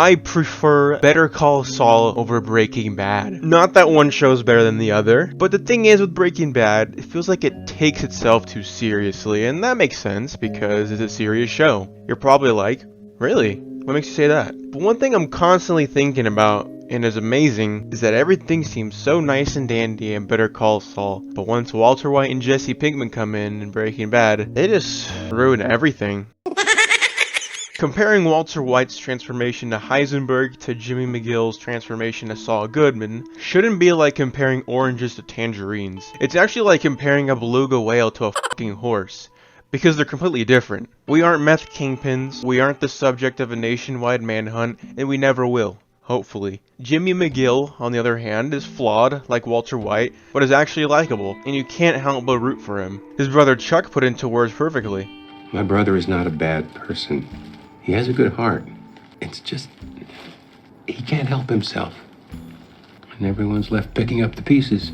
I prefer Better Call Saul over Breaking Bad. Not that one show's better than the other, but the thing is with Breaking Bad, it feels like it takes itself too seriously, and that makes sense because it's a serious show. You're probably like, really? What makes you say that? But one thing I'm constantly thinking about, and is amazing, is that everything seems so nice and dandy in Better Call Saul, but once Walter White and Jesse Pinkman come in Breaking Bad, they just ruin everything. Comparing Walter White's transformation to Heisenberg to Jimmy McGill's transformation to Saul Goodman shouldn't be like comparing oranges to tangerines. It's actually like comparing a beluga whale to a fucking horse, because they're completely different. We aren't meth kingpins, we aren't the subject of a nationwide manhunt, and we never will. Hopefully. Jimmy McGill, on the other hand, is flawed, like Walter White, but is actually likable, and you can't help but root for him. His brother Chuck put into words perfectly. My brother is not a bad person. He has a good heart. It's just, he can't help himself. And everyone's left picking up the pieces.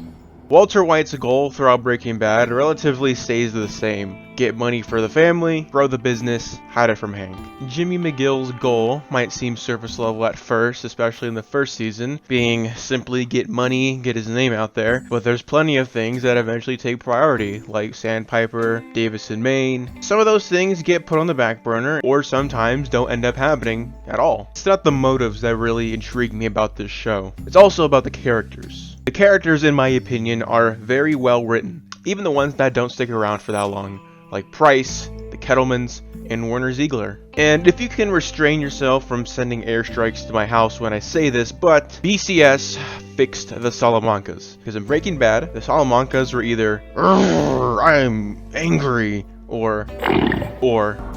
Walter White's goal throughout Breaking Bad relatively stays the same. Get money for the family, grow the business, hide it from Hank. Jimmy McGill's goal might seem surface level at first, especially in the first season, being simply get money, get his name out there, but there's plenty of things that eventually take priority, like Sandpiper, Davis and Maine. Some of those things get put on the back burner, or sometimes don't end up happening at all. It's not the motives that really intrigue me about this show. It's also about the characters. The characters, in my opinion, are very well written, even the ones that don't stick around for that long, like Price, the Kettlemans, and Werner Ziegler. And if you can restrain yourself from sending airstrikes to my house when I say this, but BCS fixed the Salamancas. Because in Breaking Bad, the Salamancas were either, I'm angry, or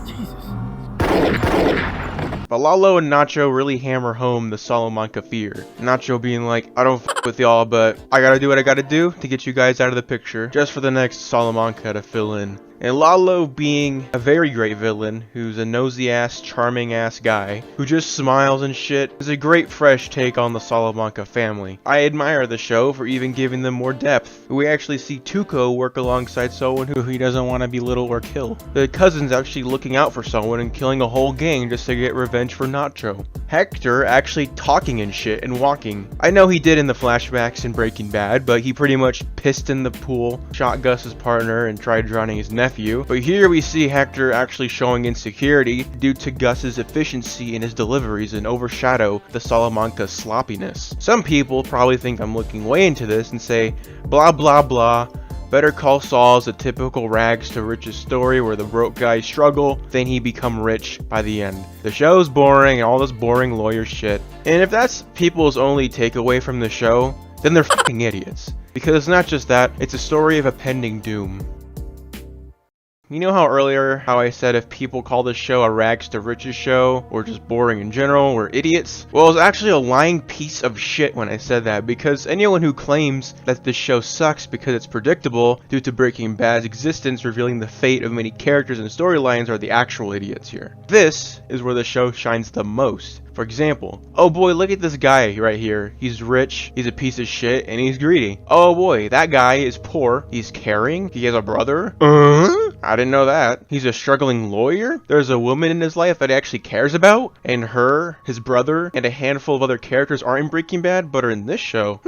Jesus. But Lalo and Nacho really hammer home the Salamanca fear. Nacho being like, I don't f with y'all, but I gotta do what I gotta do to get you guys out of the picture, just for the next Salamanca to fill in. And Lalo being a very great villain, who's a nosy ass, charming ass guy, who just smiles and shit, is a great fresh take on the Salamanca family. I admire the show for even giving them more depth. We actually see Tuco work alongside someone who he doesn't want to belittle or kill. The cousin's actually looking out for someone and killing a whole gang just to get revenge for Nacho. Hector actually talking and shit and walking. I know he did in the flashbacks in Breaking Bad, but he pretty much pissed in the pool, shot Gus's partner, and tried drowning his nephew. But here we see Hector actually showing insecurity due to Gus's efficiency in his deliveries and overshadow the Salamanca's sloppiness. Some people probably think I'm looking way into this and say, blah blah blah, Better Call Saul is a typical rags to riches story where the broke guys struggle, then he become rich by the end. The show's boring and all this boring lawyer shit. And if that's people's only takeaway from the show, then they're fucking idiots. Because it's not just that, it's a story of a pending doom. You know how earlier I said if people call this show a rags to riches show, or just boring in general, we're idiots? Well, it's actually a lying piece of shit when I said that, because anyone who claims that this show sucks because it's predictable due to Breaking Bad's existence revealing the fate of many characters and storylines are the actual idiots here. This is where the show shines the most. For example, oh boy, look at this guy right here. He's rich, he's a piece of shit, and he's greedy. Oh boy, that guy is poor, he's caring, he has a brother. I didn't know that. He's a struggling lawyer? There's a woman in his life that he actually cares about? And her, his brother, and a handful of other characters aren't in Breaking Bad, but are in this show.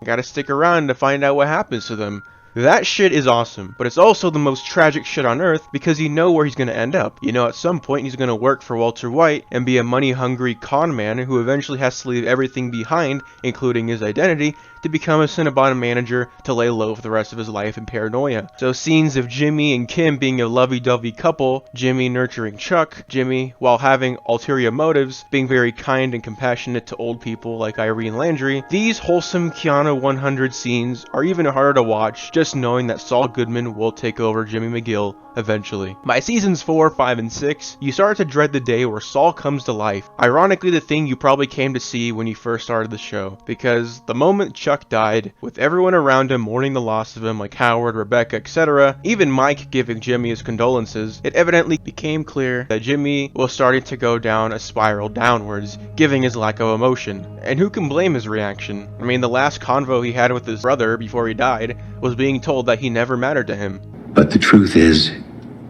Gotta stick around to find out what happens to them. That shit is awesome, but it's also the most tragic shit on earth because you know where he's gonna end up. You know at some point he's gonna work for Walter White and be a money-hungry con man who eventually has to leave everything behind, including his identity, to become a Cinnabon manager to lay low for the rest of his life in paranoia. So scenes of Jimmy and Kim being a lovey-dovey couple, Jimmy nurturing Chuck, Jimmy, while having ulterior motives, being very kind and compassionate to old people like Irene Landry, these wholesome Keanu 100 scenes are even harder to watch just knowing that Saul Goodman will take over Jimmy McGill eventually. By seasons 4, 5, and 6, you start to dread the day where Saul comes to life. Ironically, the thing you probably came to see when you first started the show, because the moment Chuck died, with everyone around him mourning the loss of him like Howard, Rebecca, etc., even Mike giving Jimmy his condolences, it evidently became clear that Jimmy was starting to go down a spiral downwards, giving his lack of emotion. And who can blame his reaction? I mean, the last convo he had with his brother before he died was being told that he never mattered to him. But the truth is,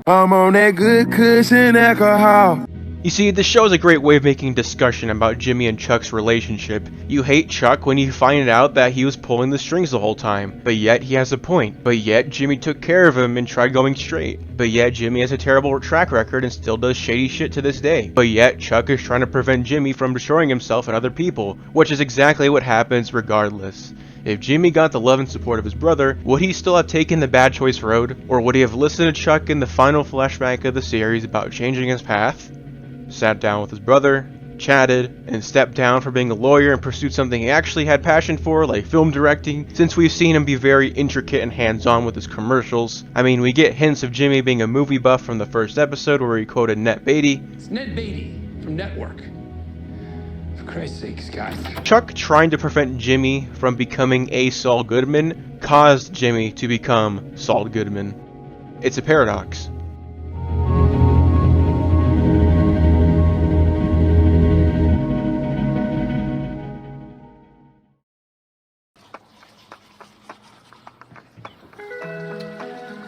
I'm on that good cushion alcohol. You see, this show is a great way of making discussion about Jimmy and Chuck's relationship. You hate Chuck when you find out that he was pulling the strings the whole time, but yet he has a point. But yet Jimmy took care of him and tried going straight. But yet Jimmy has a terrible track record and still does shady shit to this day. But yet Chuck is trying to prevent Jimmy from destroying himself and other people, which is exactly what happens regardless. If Jimmy got the love and support of his brother, would he still have taken the bad choice road? Or would he have listened to Chuck in the final flashback of the series about changing his path? Sat down with his brother, chatted, and stepped down from being a lawyer and pursued something he actually had passion for, like film directing, since we've seen him be very intricate and hands-on with his commercials. I mean, we get hints of Jimmy being a movie buff from the first episode where he quoted Ned Beatty. It's Ned Beatty from Network. For Christ's sakes, guys. Chuck trying to prevent Jimmy from becoming a Saul Goodman caused Jimmy to become Saul Goodman. It's a paradox.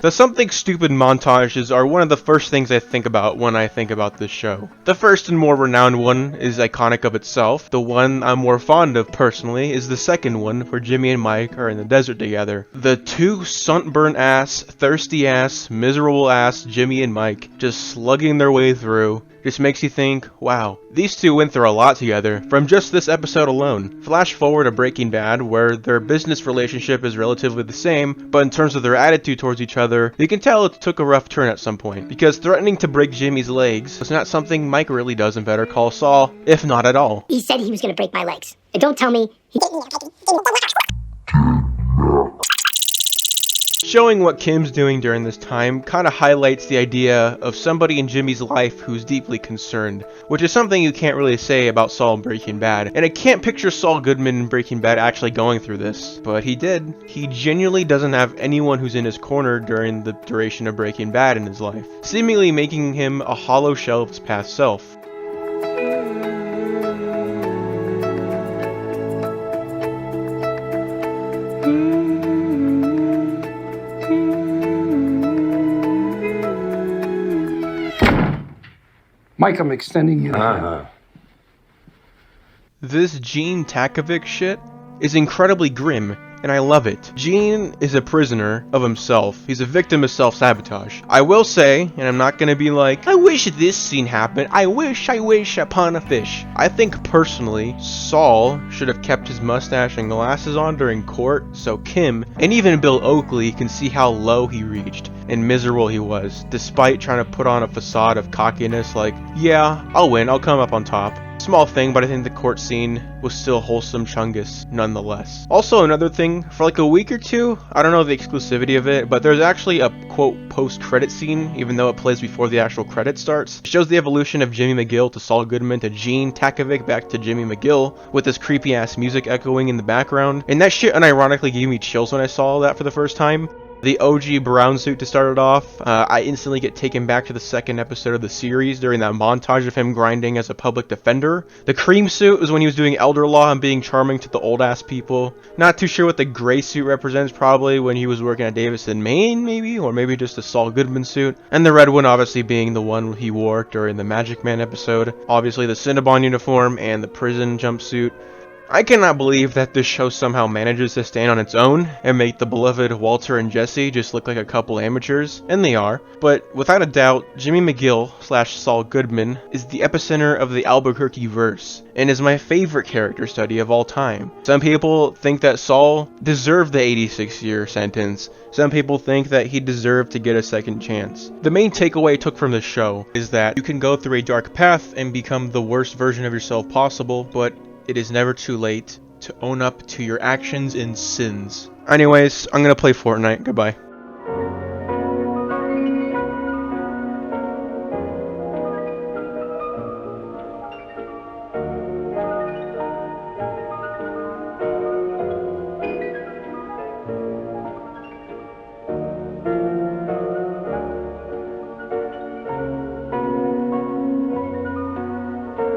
The Something Stupid montages are one of the first things I think about when I think about this show. The first and more renowned one is iconic of itself. The one I'm more fond of personally is the second one where Jimmy and Mike are in the desert together. The two sunburnt ass, thirsty ass, miserable ass Jimmy and Mike just slugging their way through just makes you think, wow, these two went through a lot together from just this episode alone. Flash forward to Breaking Bad, where their business relationship is relatively the same, but in terms of their attitude towards each other, you can tell it took a rough turn at some point, because threatening to break Jimmy's legs was not something Mike really does in Better Call Saul, if not at all. He said he was going to break my legs. And don't tell me he Showing what Kim's doing during this time kind of highlights the idea of somebody in Jimmy's life who's deeply concerned, which is something you can't really say about Saul in Breaking Bad. And I can't picture Saul Goodman in Breaking Bad actually going through this, but he did. He genuinely doesn't have anyone who's in his corner during the duration of Breaking Bad in his life, seemingly making him a hollow shell of his past self. Mike, I'm extending you. This Gene Takovic shit is incredibly grim, and I love it. Gene is a prisoner of himself. He's a victim of self-sabotage. I will say, and I'm not gonna be like, I wish this scene happened. I wish upon a fish. I think personally, Saul should have kept his mustache and glasses on during court, so Kim, and even Bill Oakley, can see how low he reached and miserable he was, despite trying to put on a facade of cockiness like, yeah, I'll win, I'll come up on top. Small thing, but I think the court scene was still wholesome chungus nonetheless. Also, another thing, for like a week or two, I don't know the exclusivity of it, but there's actually a quote post-credit scene, even though it plays before the actual credit starts. It shows the evolution of Jimmy McGill to Saul Goodman to Gene Takovic back to Jimmy McGill, with this creepy ass music echoing in the background. And that shit unironically gave me chills when I saw that for the first time. The OG brown suit to start it off, I instantly get taken back to the second episode of the series during that montage of him grinding as a public defender. The cream suit was when he was doing elder law and being charming to the old ass people. Not too sure what the gray suit represents, probably when he was working at Davison, Maine maybe, or maybe just a Saul Goodman suit. And the red one obviously being the one he wore during the Magic Man episode. Obviously the Cinnabon uniform and the prison jumpsuit. I cannot believe that this show somehow manages to stand on its own and make the beloved Walter and Jesse just look like a couple amateurs, and they are, but without a doubt, Jimmy McGill / Saul Goodman is the epicenter of the Albuquerque verse, and is my favorite character study of all time. Some people think that Saul deserved the 86-year sentence. Some people think that he deserved to get a second chance. The main takeaway I took from this show is that you can go through a dark path and become the worst version of yourself possible, but it is never too late to own up to your actions and sins. Anyways, I'm gonna play Fortnite. Goodbye.